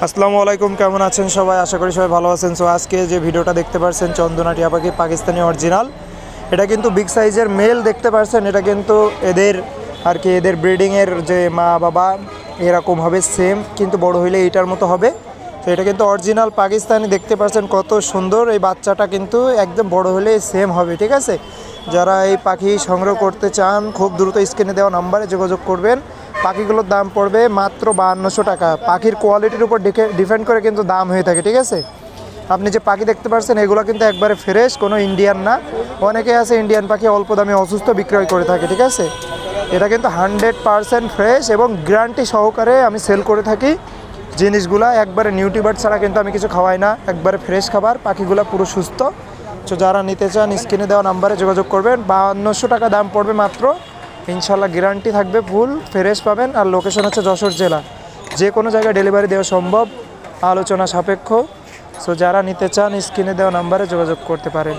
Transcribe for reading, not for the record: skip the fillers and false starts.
আসসালামু আলাইকুম, কেমন আছেন সবাই? আশা করি সবাই ভালো আছেন। সো আজকে যে ভিডিওটা দেখতে পাচ্ছেন চন্দনা টিয়া পাখি পাকিস্তানি অরিজিনাল, এটা কিন্তু বিগ সাইজের মেল দেখতে পাচ্ছেন। এটা কিন্তু এদের আর কি এদের ব্রিডিংয়ের যে মা বাবা এরকম হবে সেম, কিন্তু বড় হইলে এইটার মতো হবে। তো এটা কিন্তু অরিজিনাল পাকিস্তানি, দেখতে পাচ্ছেন কত সুন্দর। এই বাচ্চাটা কিন্তু একদম বড় হলে সেম হবে, ঠিক আছে? যারা এই পাখি সংগ্রহ করতে চান খুব দ্রুত স্ক্রিনে দেওয়া নাম্বারে যোগাযোগ করবেন। পাখিগুলোর দাম পড়বে মাত্র 5200 টাকা। পাখির কোয়ালিটির উপর ডিপেন্ড করে কিন্তু দাম হয়ে থাকে, ঠিক আছে? আপনি যে পাখি দেখতে পাচ্ছেন এগুলো কিন্তু একবারে ফ্রেশ, কোনো ইন্ডিয়ান না। অনেকে আছে ইন্ডিয়ান পাখি অল্প দামে অসুস্থ বিক্রয় করে থাকে, ঠিক আছে? এটা কিন্তু 100% ফ্রেশ এবং গ্যারান্টি সহকারে আমি সেল করে থাকি জিনিসগুলা। একবারে নিউট্রিবার্ড ছাড়া কিন্তু আমি কিছু খাওয়াই না, একবারে ফ্রেশ খাবার। পাখিগুলো পুরো সুস্থ। তো যারা নিতে চান স্ক্রিনে দেওয়া নাম্বারে যোগাযোগ করবেন। 5200 টাকা দাম পড়বে মাত্র। ইনশাল্লাহ গ্যারান্টি থাকবে, ফুল ফ্রেশ পাবেন। আর লোকেশন হচ্ছে যশোর জেলা, যে কোনো জায়গায় ডেলিভারি দেওয়া সম্ভব, আলোচনা সাপেক্ষ। সো যারা নিতে চান স্ক্রিনে দেওয়া নাম্বারে যোগাযোগ করতে পারেন।